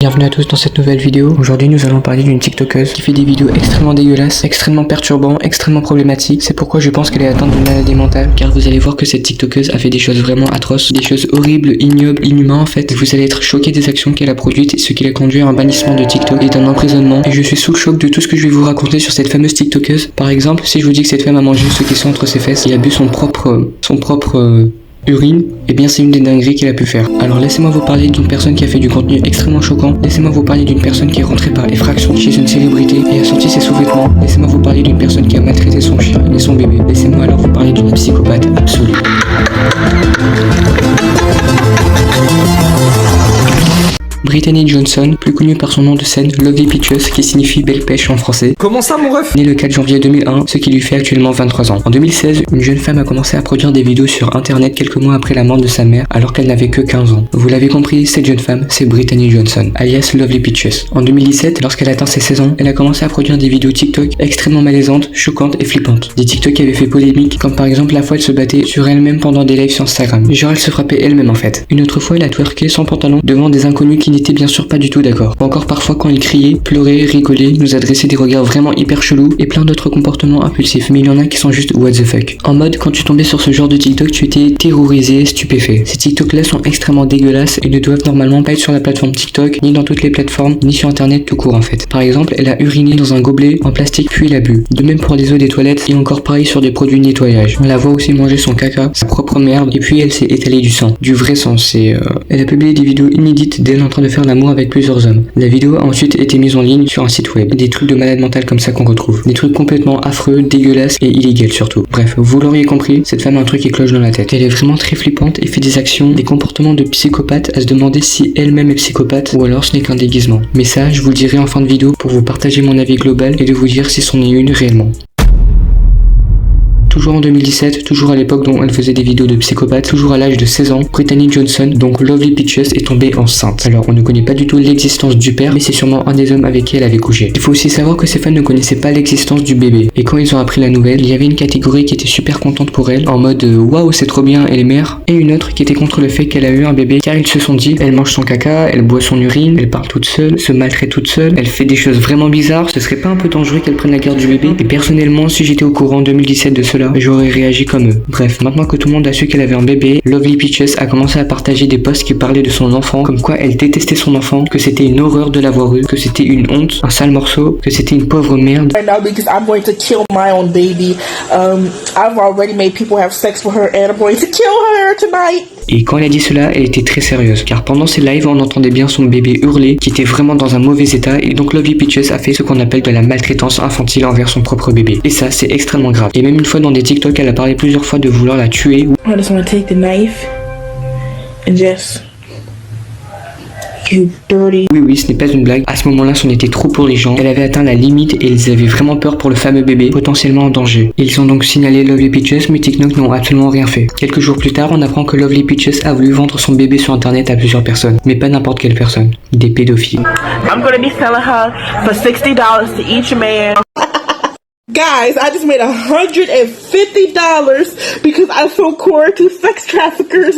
Bienvenue à tous dans cette nouvelle vidéo. Aujourd'hui nous allons parler d'une tiktokeuse qui fait des vidéos extrêmement dégueulasses, extrêmement perturbantes, extrêmement problématiques. C'est pourquoi je pense qu'elle est atteinte d'une maladie mentale, car vous allez voir que cette tiktokeuse a fait des choses vraiment atroces, des choses horribles, ignobles, inhumaines en fait. Vous allez être choqué des actions qu'elle a produites, ce qui l'a conduit à un bannissement de TikTok et d'un emprisonnement. Et je suis sous le choc de tout ce que je vais vous raconter sur cette fameuse tiktokeuse. Par exemple, si je vous dis que cette femme a mangé ce qui sont entre ses fesses et a bu son propre urine, et bien c'est une des dingueries qu'il a pu faire. Alors laissez-moi vous parler d'une personne qui a fait du contenu extrêmement choquant. Laissez-moi vous parler d'une personne qui est rentrée par effraction chez une célébrité et a sorti ses sous-vêtements. Laissez-moi vous parler d'une personne qui a maltraité son chien et son bébé. Laissez-moi alors vous parler d'une psychopathe absolue. Brittany Johnson, plus connue par son nom de scène Lovely Peaches, qui signifie belle pêche en français. Comment ça mon ref? Née le 4 janvier 2001, ce qui lui fait actuellement 23 ans. En 2016, une jeune femme a commencé à produire des vidéos sur internet quelques mois après la mort de sa mère, alors qu'elle n'avait que 15 ans. Vous l'avez compris, cette jeune femme, c'est Brittany Johnson, alias Lovely Peaches. En 2017, lorsqu'elle atteint ses 16 ans, elle a commencé à produire des vidéos TikTok extrêmement malaisantes, choquantes et flippantes. Des TikTok qui avaient fait polémique, comme par exemple la fois elle se battait sur elle-même pendant des lives sur Instagram. Genre elle se frappait elle-même en fait. Une autre fois, elle a twerké sans pantalon devant des inconnus qui n'étaient bien sûr pas du tout d'accord. Ou encore parfois quand elle criait, pleurait, rigolait, nous adressait des regards vraiment hyper chelous et plein d'autres comportements impulsifs. Mais il y en a qui sont juste what the fuck. En mode, quand tu tombais sur ce genre de TikTok, tu étais terrorisé, stupéfait. Ces TikTok là sont extrêmement dégueulasses et ne doivent normalement pas être sur la plateforme TikTok, ni dans toutes les plateformes, ni sur internet tout court en fait. Par exemple, elle a uriné dans un gobelet en plastique puis elle a bu. De même pour les eaux des toilettes et encore pareil sur des produits de nettoyage. On la voit aussi manger son caca, sa propre merde et puis elle s'est étalée du sang. Du vrai sang, Elle a publié des vidéos inédites d'elle en train de faire l'amour avec plusieurs hommes. La vidéo a ensuite été mise en ligne sur un site web. Des trucs de malade mental comme ça qu'on retrouve. Des trucs complètement affreux, dégueulasses et illégaux surtout. Bref, vous l'auriez compris, cette femme a un truc qui cloche dans la tête. Elle est vraiment très flippante et fait des actions, des comportements de psychopathe à se demander si elle-même est psychopathe ou alors ce n'est qu'un déguisement. Mais ça, je vous le dirai en fin de vidéo pour vous partager mon avis global et de vous dire si c'en est une réellement. Toujours en 2017, toujours à l'époque dont elle faisait des vidéos de psychopathe, toujours à l'âge de 16 ans, Brittany Johnson, donc Lovely Peaches, est tombée enceinte. Alors on ne connaît pas du tout l'existence du père, mais c'est sûrement un des hommes avec qui elle avait couché. Il faut aussi savoir que ces fans ne connaissaient pas l'existence du bébé. Et quand ils ont appris la nouvelle, il y avait une catégorie qui était super contente pour elle, en mode waouh c'est trop bien, elle est mère, et une autre qui était contre le fait qu'elle a eu un bébé, car ils se sont dit, elle mange son caca, elle boit son urine, elle parle toute seule, se maltraite toute seule, elle fait des choses vraiment bizarres, ce serait pas un peu dangereux qu'elle prenne la garde du bébé? Et personnellement, si j'étais au courant en 2017 de cela, j'aurais réagi comme eux. Bref, maintenant que tout le monde a su qu'elle avait un bébé, Lovely Peaches a commencé à partager des posts qui parlaient de son enfant, comme quoi elle détestait son enfant, que c'était une horreur de l'avoir eu, que c'était une honte, un sale morceau, que c'était une pauvre merde. Right now because I'm going to kill my own baby. I've already made people have sex with her and I'm going to kill her tonight. Et quand elle a dit cela, elle était très sérieuse, car pendant ses lives, on entendait bien son bébé hurler, qui était vraiment dans un mauvais état, et donc Lovely Peaches a fait ce qu'on appelle de la maltraitance infantile envers son propre bébé. Et ça, c'est extrêmement grave. Et même une fois dans des TikTok, elle a parlé plusieurs fois de vouloir la tuer. I just want to take the knife and just... You dirty. Oui, ce n'est pas une blague. À ce moment-là, c'en était trop pour les gens. Elle avait atteint la limite et ils avaient vraiment peur pour le fameux bébé, potentiellement en danger. Ils ont donc signalé Lovely Peaches, mais TikTok n'ont absolument rien fait. Quelques jours plus tard, on apprend que Lovely Peaches a voulu vendre son bébé sur internet à plusieurs personnes. Mais pas n'importe quelle personne. Des pédophiles. I'm gonna be selling her for $60 to each man. Guys, I just made $150 because I sold core to sex traffickers.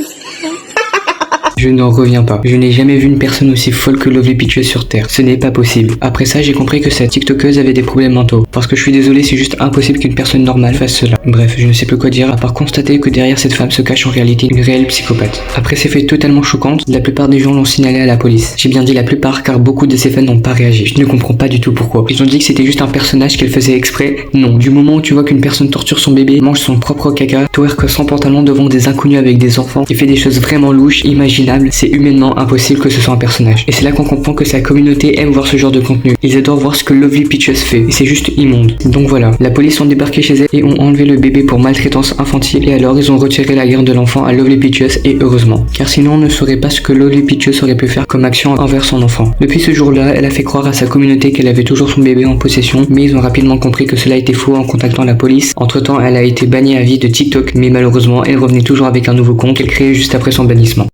Je n'en reviens pas. Je n'ai jamais vu une personne aussi folle que Lovely Peaches sur Terre. Ce n'est pas possible. Après ça, j'ai compris que cette tiktokeuse avait des problèmes mentaux. Parce que je suis désolé, c'est juste impossible qu'une personne normale fasse cela. Bref, je ne sais plus quoi dire à part constater que derrière cette femme se cache en réalité une réelle psychopathe. Après ces faits totalement choquantes, la plupart des gens l'ont signalé à la police. J'ai bien dit la plupart car beaucoup de ces fans n'ont pas réagi. Je ne comprends pas du tout pourquoi. Ils ont dit que c'était juste un personnage qu'elle faisait exprès. Non, du moment où tu vois qu'une personne torture son bébé, mange son propre caca, twerk sans pantalon devant des inconnus avec des enfants et fait des choses vraiment louches, imaginables, c'est humainement impossible que ce soit un personnage. Et c'est là qu'on comprend que sa communauté aime voir ce genre de contenu. Ils adorent voir ce que Lovely Peaches fait. Et c'est juste immonde. Donc voilà, la police ont débarqué chez elle et ont enlevé le bébé pour maltraitance infantile. Et alors ils ont retiré la garde de l'enfant à Lovely Peaches et heureusement. Car sinon on ne saurait pas ce que Lovely Peaches aurait pu faire comme action envers son enfant. Depuis ce jour-là, elle a fait croire à sa communauté qu'elle avait toujours son bébé en possession. Mais ils ont rapidement compris que cela était faux en contactant la police. Entre temps, elle a été bannie à vie de TikTok. Mais malheureusement, elle revenait toujours avec un nouveau compte qu'elle créait juste après son bannissement.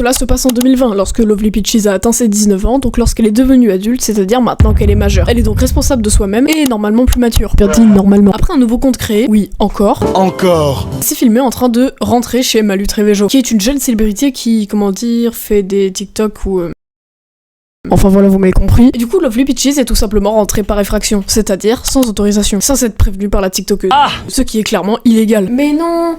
cela se passe en 2020, lorsque Lovely Peaches a atteint ses 19 ans, donc lorsqu'elle est devenue adulte, c'est-à-dire maintenant qu'elle est majeure. Elle est donc responsable de soi-même et est normalement plus mature. Bien dit normalement. Après un nouveau compte créé, oui, encore, c'est filmé en train de rentrer chez Malu Trevejo, qui est une jeune célébrité qui, comment dire, fait des TikTok ou... Enfin voilà, vous m'avez compris. Et du coup, Lovely Peaches est tout simplement rentrée par effraction, c'est-à-dire sans autorisation, sans être prévenue par la TikTokeuse. Ce qui est clairement illégal. Mais non.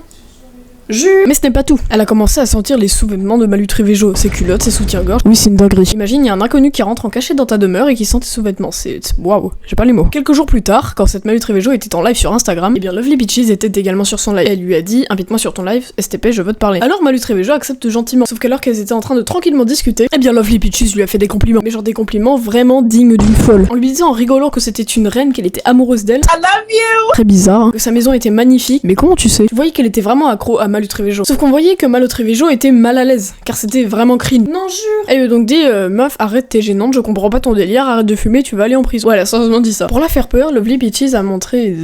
Mais ce n'est pas tout. Elle a commencé à sentir les sous-vêtements de Malu Trevejo, ses culottes, ses soutiens-gorge. Oui, c'est une dinguerie. Imagine, il y a un inconnu qui rentre en cachette dans ta demeure et qui sent tes sous-vêtements. C'est... waouh, j'ai pas les mots. Quelques jours plus tard, quand cette Malu Trevejo était en live sur Instagram, eh bien Lovely Peaches était également sur son live. Elle lui a dit, invite-moi sur ton live, STP, je veux te parler. Alors Malu Trevejo accepte gentiment. Sauf qu'alors qu'elles étaient en train de tranquillement discuter, eh bien Lovely Peaches lui a fait des compliments. Mais genre des compliments vraiment dignes d'une folle. En lui disant en rigolant que c'était une reine, qu'elle était amoureuse d'elle. I love you! Très bizarre, hein. Que sa maison était magnifique. Mais comment tu sais? Tu voyais qu'elle était vraiment accro à Malu Trevejo. Sauf qu'on voyait que Malu Trevejo était mal à l'aise, car c'était vraiment cringe. Non, jure. Elle lui a donc dit, meuf, arrête, t'es gênante, je comprends pas ton délire, arrête de fumer, tu vas aller en prison. Ouais, elle a sérieusement dit ça. Pour la faire peur, Lovely Peaches a montré,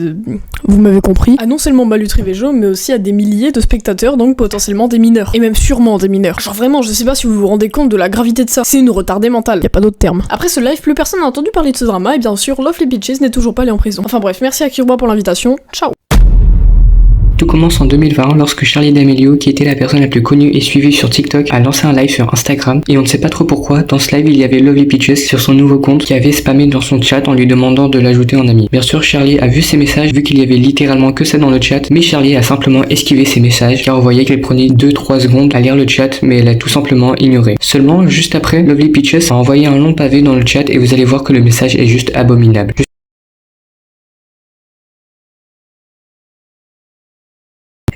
vous m'avez compris, à non seulement Malu Trevejo, mais aussi à des milliers de spectateurs, donc potentiellement des mineurs. Et même sûrement des mineurs. Genre vraiment, je sais pas si vous vous rendez compte de la gravité de ça. C'est une retardée mentale, y a pas d'autre terme. Après ce live, plus personne n'a entendu parler de ce drama, et bien sûr, Lovely Peaches n'est toujours pas allée en prison. Enfin bref, merci à Kirwa pour l'invitation, ciao. Tout commence en 2020 lorsque Charli D'Amelio, qui était la personne la plus connue et suivie sur TikTok, a lancé un live sur Instagram et on ne sait pas trop pourquoi. Dans ce live, il y avait Lovely Peaches sur son nouveau compte qui avait spammé dans son chat en lui demandant de l'ajouter en ami. Bien sûr, Charli a vu ces messages vu qu'il y avait littéralement que ça dans le chat, mais Charli a simplement esquivé ces messages car on voyait qu'elle prenait 2-3 secondes à lire le chat mais elle a tout simplement ignoré. Seulement, juste après, Lovely Peaches a envoyé un long pavé dans le chat et vous allez voir que le message est juste abominable.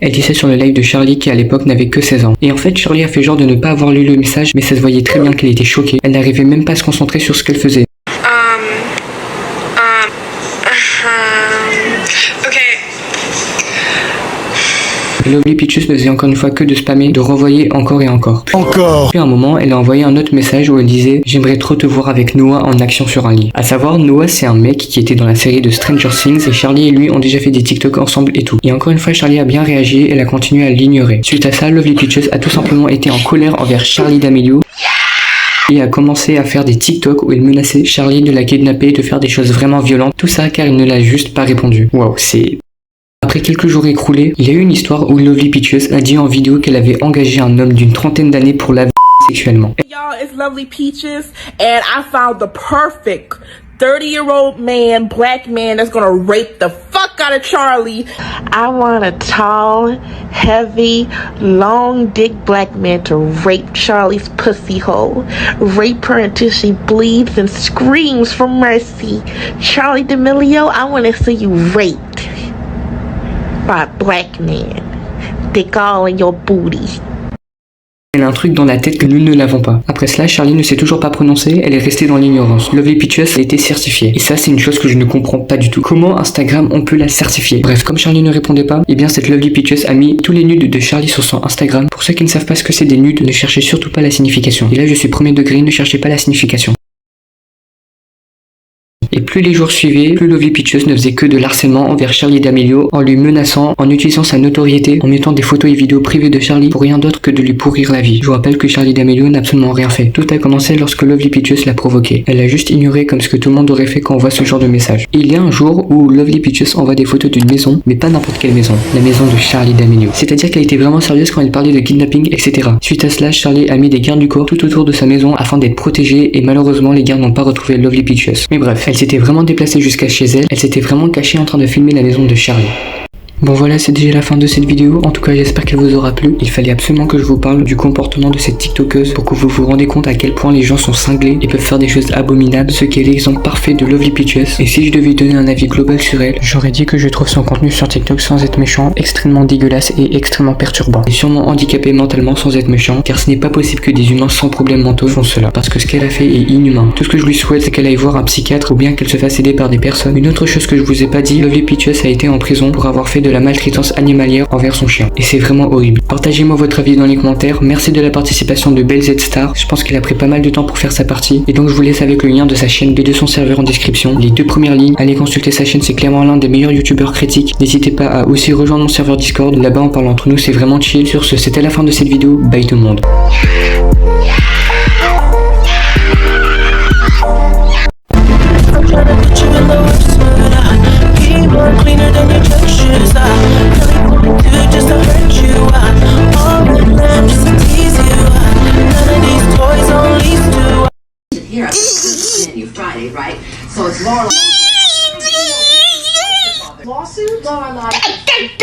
Elle disait sur le live de Charli qui à l'époque n'avait que 16 ans. Et en fait, Charli a fait genre de ne pas avoir lu le message, mais ça se voyait très bien qu'elle était choquée. Elle n'arrivait même pas à se concentrer sur ce qu'elle faisait. Lovely Peaches ne faisait encore une fois que de spammer, de renvoyer encore et encore. Puis à un moment, elle a envoyé un autre message où elle disait « J'aimerais trop te voir avec Noah en action sur un lit ». À savoir, Noah c'est un mec qui était dans la série de Stranger Things et Charli et lui ont déjà fait des TikTok ensemble et tout. Et encore une fois, Charli a bien réagi et elle a continué à l'ignorer. Suite à ça, Lovely Peaches a tout simplement été en colère envers Charli D'Amelio et a commencé à faire des TikTok où elle menaçait Charli de la kidnapper et de faire des choses vraiment violentes. Tout ça car il ne l'a juste pas répondu. Waouh, c'est... Après quelques jours écroulés, il y a eu une histoire où Lovely Peaches a dit en vidéo qu'elle avait engagé un homme d'une trentaine d'années pour la sexuellement. Hey y'all, it's Lovely Peaches and I found the perfect 30-year-old man, black man that's gonna rape the fuck out of Charli. I want a tall, heavy, long dick black man to rape Charli's pussy hole. Rape her until she bleeds and screams for mercy. Charli D'Amelio, I want to see you raped by a black man. Dick all in your booty. Elle a un truc dans la tête que nous ne l'avons pas. Après cela, Charli ne s'est toujours pas prononcée, elle est restée dans l'ignorance. Lovely Peaches a été certifiée. Et ça, c'est une chose que je ne comprends pas du tout. Comment Instagram, on peut la certifier? Bref, comme Charli ne répondait pas, eh bien cette Lovely Peaches a mis tous les nudes de Charli sur son Instagram. Pour ceux qui ne savent pas ce que c'est des nudes, ne cherchez surtout pas la signification. Et là, je suis premier degré, ne cherchez pas la signification. Et plus les jours suivaient, plus Lovely Peaches ne faisait que de l'harcèlement envers Charli D'Amelio en lui menaçant, en utilisant sa notoriété, en mettant des photos et vidéos privées de Charli pour rien d'autre que de lui pourrir la vie. Je vous rappelle que Charli D'Amelio n'a absolument rien fait. Tout a commencé lorsque Lovely Peaches l'a provoqué. Elle l'a juste ignoré comme ce que tout le monde aurait fait quand on voit ce genre de message. Et il y a un jour où Lovely Peaches envoie des photos d'une maison, mais pas n'importe quelle maison, la maison de Charli D'Amelio. C'est-à-dire qu'elle était vraiment sérieuse quand elle parlait de kidnapping, etc. Suite à cela, Charli a mis des gardes du corps tout autour de sa maison afin d'être protégée et malheureusement les gardes n'ont pas retrouvé Lovely Peaches. Mais bref, elle s'était vraiment déplacée jusqu'à chez elle, elle s'était vraiment cachée en train de filmer la maison de Charli. Bon voilà, c'est déjà la fin de cette vidéo. En tout cas, j'espère qu'elle vous aura plu. Il fallait absolument que je vous parle du comportement de cette tiktokeuse pour que vous vous rendez compte à quel point les gens sont cinglés et peuvent faire des choses abominables, ce qui est l'exemple parfait de Lovely Peaches. Et si je devais donner un avis global sur elle, j'aurais dit que je trouve son contenu sur TikTok sans être méchant, extrêmement dégueulasse et extrêmement perturbant. Et sûrement handicapé mentalement sans être méchant, car ce n'est pas possible que des humains sans problèmes mentaux font cela, parce que ce qu'elle a fait est inhumain. Tout ce que je lui souhaite, c'est qu'elle aille voir un psychiatre ou bien qu'elle se fasse aider par des personnes. Une autre chose que je vous ai pas dit, Lovely Peaches a été en prison pour avoir fait de la maltraitance animalière envers son chien. Et c'est vraiment horrible. Partagez-moi votre avis dans les commentaires. Merci de la participation de BellZ Star. Je pense qu'il a pris pas mal de temps pour faire sa partie. Et donc je vous laisse avec le lien de sa chaîne et de son serveur en description. Les deux premières lignes, allez consulter sa chaîne, c'est clairement l'un des meilleurs youtubeurs critiques. N'hésitez pas à aussi rejoindre mon serveur Discord. Là-bas on parle entre nous, c'est vraiment chill. Sur ce, c'était la fin de cette vidéo. Bye tout le monde. I'm tryna put you in the worst mood. Be more cleaner than your church shoes. Really going to just to hurt you. All in love just to tease you. None of these toys on lease to. Here, I menu Friday, right? So it's more like lawsuit, Laura like.